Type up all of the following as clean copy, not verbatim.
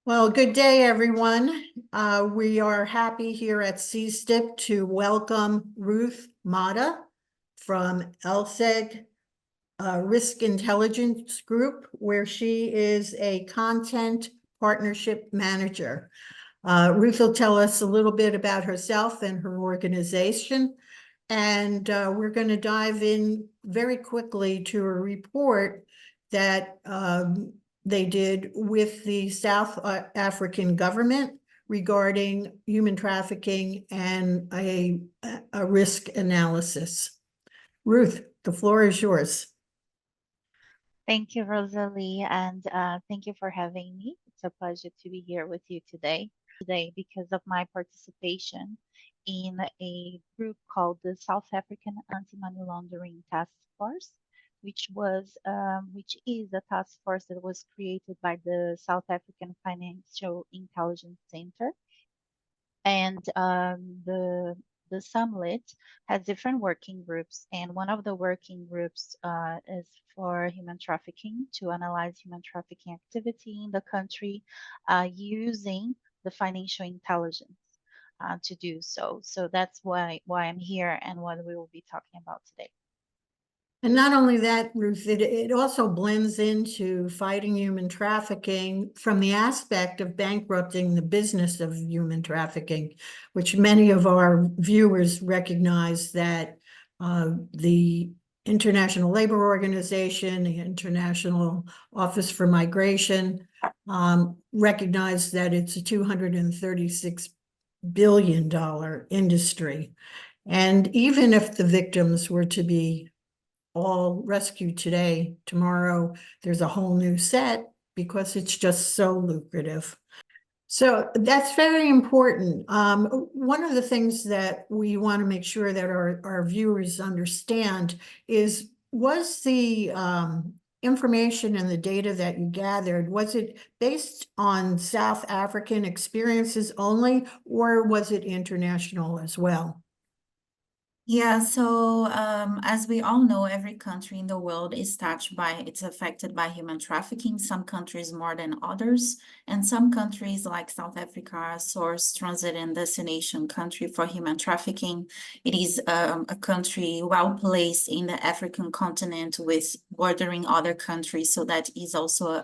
Well, good day, everyone. We are happy here at CSTIP to welcome Ruth Mota from LSEG Risk Intelligence Group, where she is a content partnership manager. Ruth will tell us a little bit about herself and her organization, and we're going to dive in very quickly to a report that they did with the South African government regarding human trafficking and a risk analysis. Ruth, the floor is yours. Thank you, Rosalie, and thank you for having me. It's a pleasure to be here with you today because of my participation in a group called the South African Anti-Money Laundering Task Force, which is a task force that was created by the South African Financial Intelligence Center, and the SAMLIT has different working groups, and one of the working groups is for human trafficking, to analyze human trafficking activity in the country using the financial intelligence to do so. So that's why I'm here and what we will be talking about today. And not only that, Ruth, it also blends into fighting human trafficking from the aspect of bankrupting the business of human trafficking, which many of our viewers recognize that the International Labor Organization, the International Office for Migration, recognize that it's a $236 billion industry. And even if the victims were to be all rescued today, tomorrow there's a whole new set because it's just so lucrative. So that's very important. One of the things that we want to make sure that our viewers understand is, was the information and the data that you gathered, was it based on South African experiences only, or was it international as well? Yeah, so as we all know, every country in the world it's affected by human trafficking, some countries more than others. And some countries like South Africa are a source, transit, and destination country for human trafficking. It is a country well placed in the African continent with bordering other countries. So that is also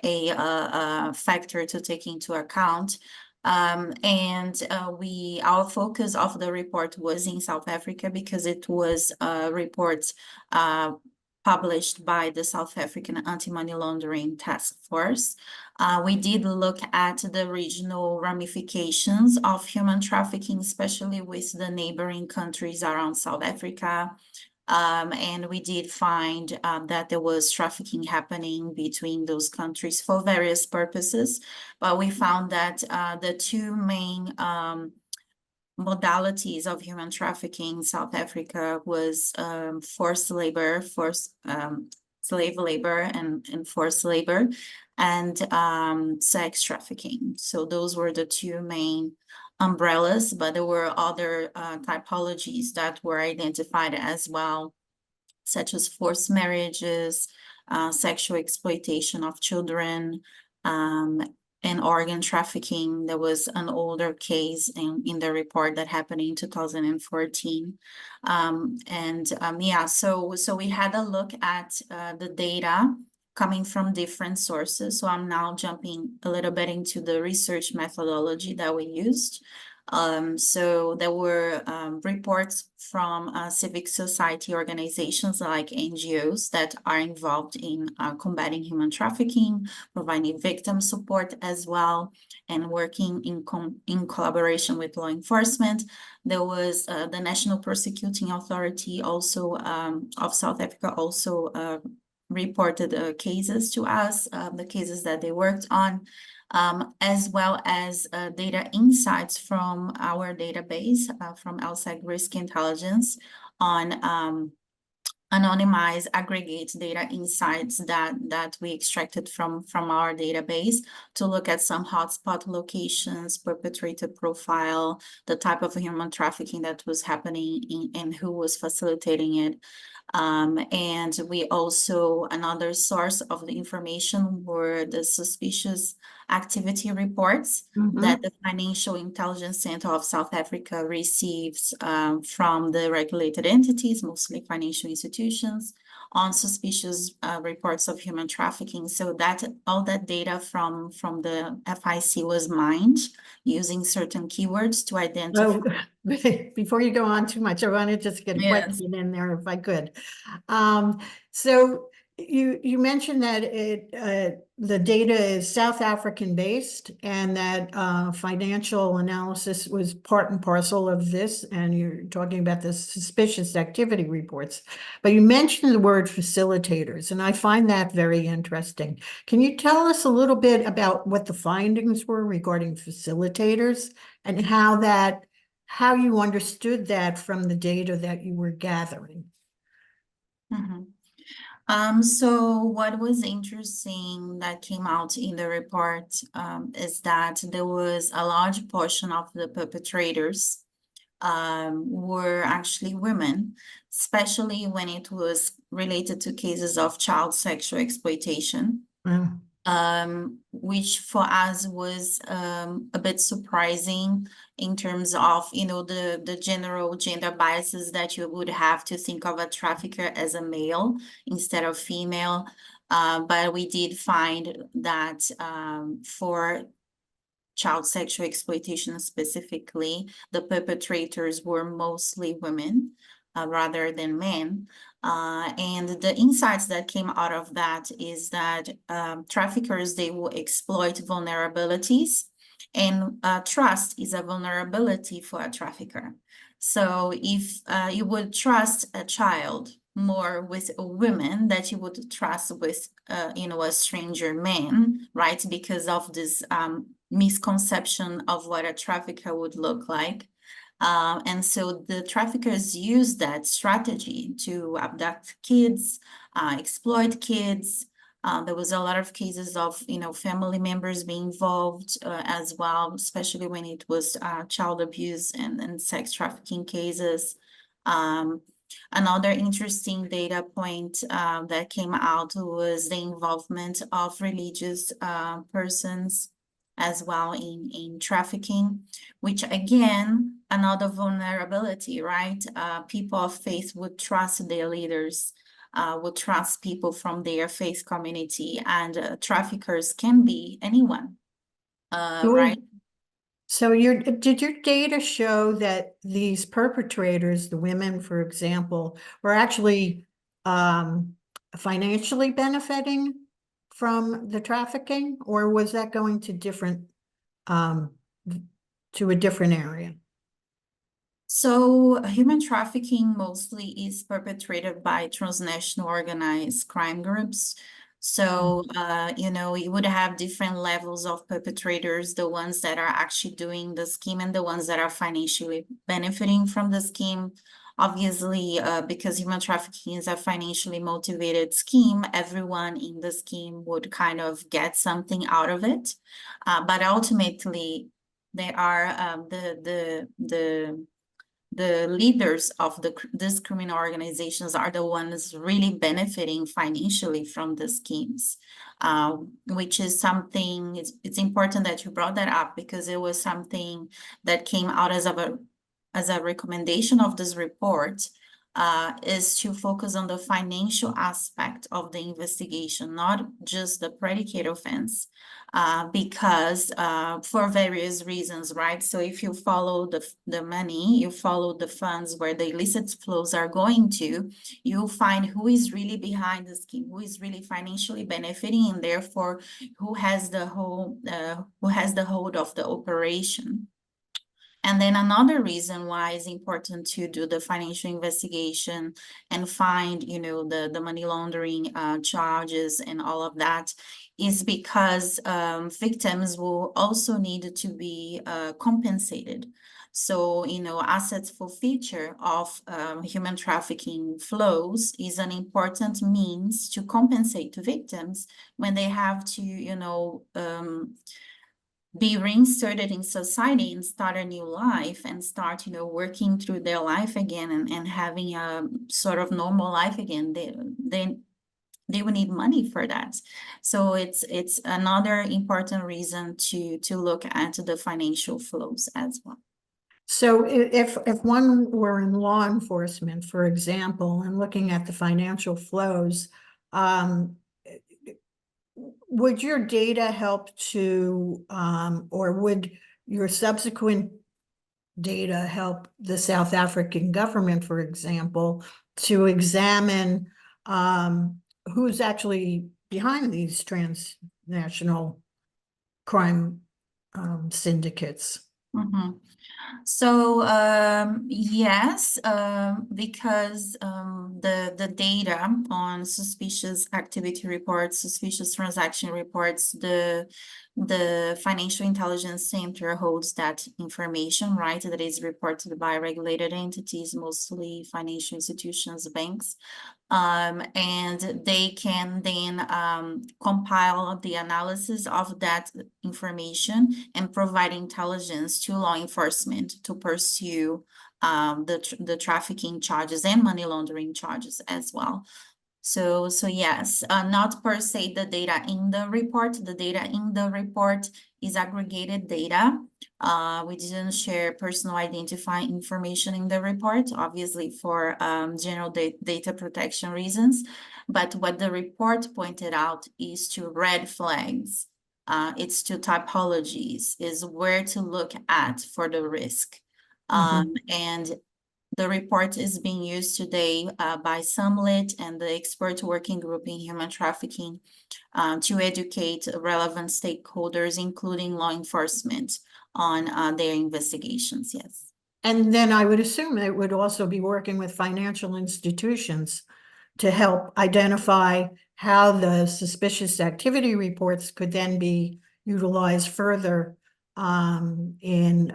a factor to take into account. Our focus of the report was in South Africa because it was a report published by the South African Anti-Money Laundering Task Force. We did look at the regional ramifications of human trafficking, especially with the neighboring countries around South Africa. And we did find that there was trafficking happening between those countries for various purposes. But we found that the two main modalities of human trafficking in South Africa was forced labor, slave labor and forced labor, and sex trafficking. So those were the two main umbrellas, but there were other typologies that were identified as well, such as forced marriages, sexual exploitation of children, and organ trafficking. There was an older case in the report that happened in 2014. So we had a look at the data coming from different sources. So I'm now jumping a little bit into the research methodology that we used. So there were reports from civic society organizations like NGOs that are involved in combating human trafficking, providing victim support as well, and working in collaboration with law enforcement. There was the National Prosecuting Authority also of South Africa also reported cases to us, the cases that they worked on, as well as data insights from our database, from LSEG Risk Intelligence, on anonymized aggregate data insights that we extracted from our database to look at some hotspot locations, perpetrator profile, the type of human trafficking that was happening and who was facilitating it. And we also, another source of the information were the suspicious activity reports that the Financial Intelligence Center of South Africa receives from the regulated entities, mostly financial institutions, on suspicious reports of human trafficking. So that all that data from the FIC was mined using certain keywords to identify. Oh, before you go on too much, I want to just get a Yes. question in there if I could. So you mentioned that the data is South African based and that financial analysis was part and parcel of this, and you're talking about the suspicious activity reports. But you mentioned the word facilitators, and I find that very interesting. Can you tell us a little bit about what the findings were regarding facilitators and how you understood that from the data that you were gathering? So what was interesting that came out in the report is that there was a large portion of the perpetrators were actually women, especially when it was related to cases of child sexual exploitation. Which for us was a bit surprising in terms of, the general gender biases that you would have to think of a trafficker as a male instead of female. But we did find that for child sexual exploitation specifically, the perpetrators were mostly women rather than men. And the insights that came out of that is that traffickers, they will exploit vulnerabilities, and trust is a vulnerability for a trafficker. So if you would trust a child more with a woman that you would trust with, a stranger man, right? Because of this misconception of what a trafficker would look like. And so the traffickers use that strategy to abduct kids, exploit kids. There was a lot of cases of, family members being involved as well, especially when it was child abuse and sex trafficking cases. Another interesting data point that came out was the involvement of religious persons as well in trafficking, which again, another vulnerability, right? People of faith would trust their leaders, would trust people from their faith community, and traffickers can be anyone, right? So did your data show that these perpetrators, the women, for example, were actually financially benefiting from the trafficking, or was that going to a different area? So human trafficking mostly is perpetrated by transnational organized crime groups. So, you would have different levels of perpetrators, the ones that are actually doing the scheme and the ones that are financially benefiting from the scheme. Obviously, because human trafficking is a financially motivated scheme, everyone in the scheme would kind of get something out of it. But ultimately, they are the leaders of these criminal organizations are the ones really benefiting financially from the schemes, which is something, it's important that you brought that up because it was something that came out as a recommendation of this report, is to focus on the financial aspect of the investigation, not just the predicate offense, because for various reasons, right? So if you follow the money, you follow the funds where the illicit flows are going to, you'll find who is really behind the scheme, who is really financially benefiting, and therefore who has the hold of the operation. And then another reason why it's important to do the financial investigation and find, the money laundering charges and all of that is because victims will also need to be compensated. So, assets forfeiture of human trafficking flows is an important means to compensate victims when they have to, be reinserted in society and start a new life and start, working through their life again and having a sort of normal life again, they will need money for that. So it's another important reason to look at the financial flows as well. So if one were in law enforcement, for example, and looking at the financial flows, would your data help to, or would your subsequent data help the South African government, for example, to examine who's actually behind these transnational crime syndicates? Mm-hmm. So yes, because the data on suspicious activity reports, suspicious transaction reports, the Financial Intelligence Center holds that information, right? That is reported by regulated entities, mostly financial institutions, banks. And they can then compile the analysis of that information and provide intelligence to law enforcement to pursue the trafficking charges and money laundering charges as well. So yes, not per se the data in the report. The data in the report is aggregated data. We didn't share personal identifying information in the report, obviously for general data protection reasons. But what the report pointed out is to red flags. It's to typologies, is where to look at for the risk. And the report is being used today by SAMLIT and the expert working group in human trafficking to educate relevant stakeholders, including law enforcement, on their investigations, yes. And then I would assume it would also be working with financial institutions to help identify how the suspicious activity reports could then be utilized further in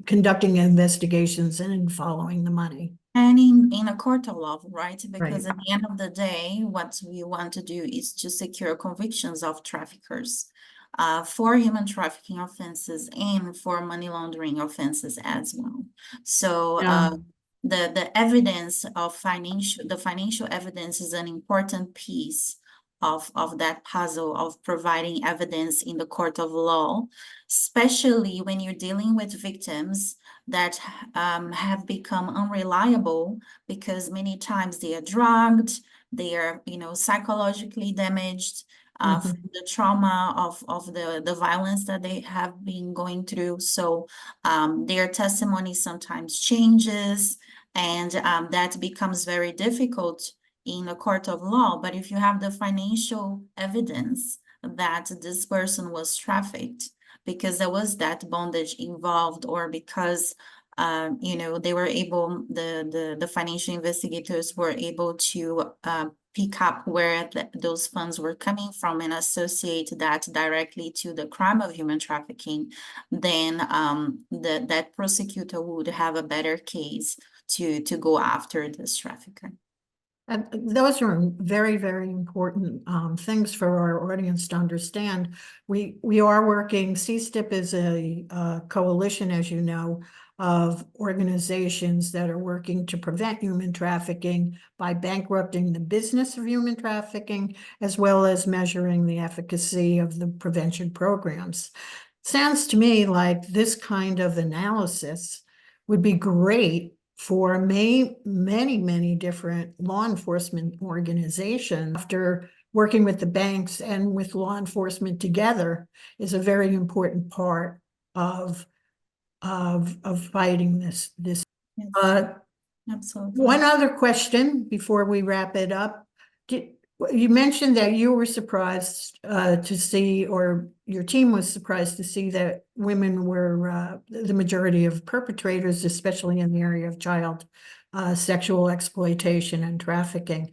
conducting investigations and in following the money. And in a court of law, right? Because at the end of the day, what we want to do is to secure convictions of traffickers for human trafficking offenses and for money laundering offenses as well. So the evidence of the financial evidence is an important piece of that puzzle of providing evidence in the court of law, especially when you're dealing with victims that have become unreliable because many times they are drugged, they are, psychologically damaged from the trauma of the violence that they have been going through. So their testimony sometimes changes, and that becomes very difficult in a court of law. But if you have the financial evidence that this person was trafficked because there was that bondage involved, or because they were able, the financial investigators were able to pick up where those funds were coming from and associate that directly to the crime of human trafficking, then that prosecutor would have a better case to go after this trafficker. And those are very, very important things for our audience to understand. We are working, CSTIP is a coalition, as you know, of organizations that are working to prevent human trafficking by bankrupting the business of human trafficking, as well as measuring the efficacy of the prevention programs. Sounds to me like this kind of analysis would be great for many, many different law enforcement organizations. After working with the banks and with law enforcement together is a very important part of fighting this. Yes. Absolutely. One other question before we wrap it up. You mentioned that you were surprised to see, or your team was surprised to see, that women were the majority of perpetrators, especially in the area of child sexual exploitation and trafficking.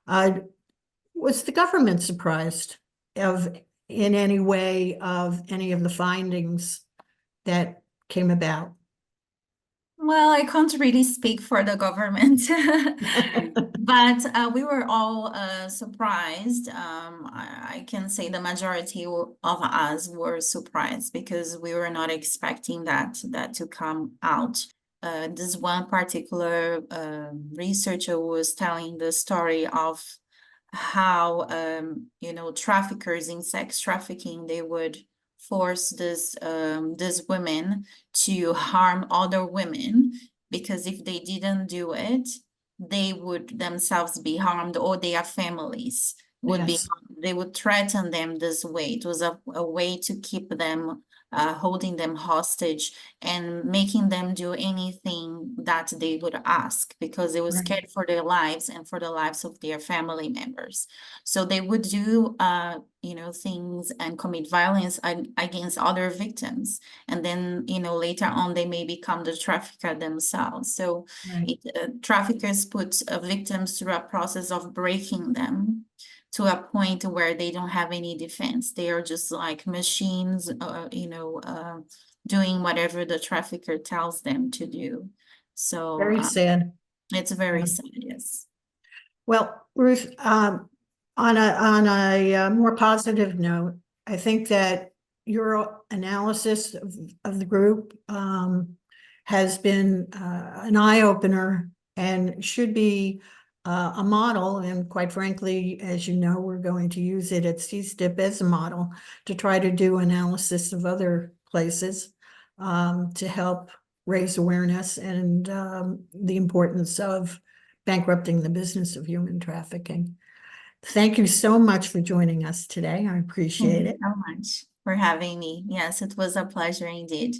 Was the government surprised in any way of any of the findings that came about? Well, I can't really speak for the government, but we were all surprised. I can say the majority of us were surprised because we were not expecting that to come out. This one particular researcher was telling the story of how traffickers in sex trafficking, they would force these women to harm other women, because if they didn't do it, they would themselves be harmed, or their families would be Yes. harmed. They would threaten them this way. It was a way to keep them, holding them hostage and making them do anything that they would ask, because they were Right. scared for their lives and for the lives of their family members. So they would do things and commit violence against other victims, and then later on they may become the trafficker themselves. So Right. traffickers put victims through a process of breaking them to a point where they don't have any defense. They are just like machines, doing whatever the trafficker tells them to do. So Very sad. it's very Yeah. sad, yes. Well, Ruth, on a more positive note, I think that your analysis of the group has been an eye-opener and should be a model. And quite frankly, as you know, we're going to use it at CSTIP as a model to try to do analysis of other places to help raise awareness and the importance of bankrupting the business of human trafficking. Thank you so much for joining us today. I appreciate Thank you it. so much for having me. Yes, it was a pleasure indeed.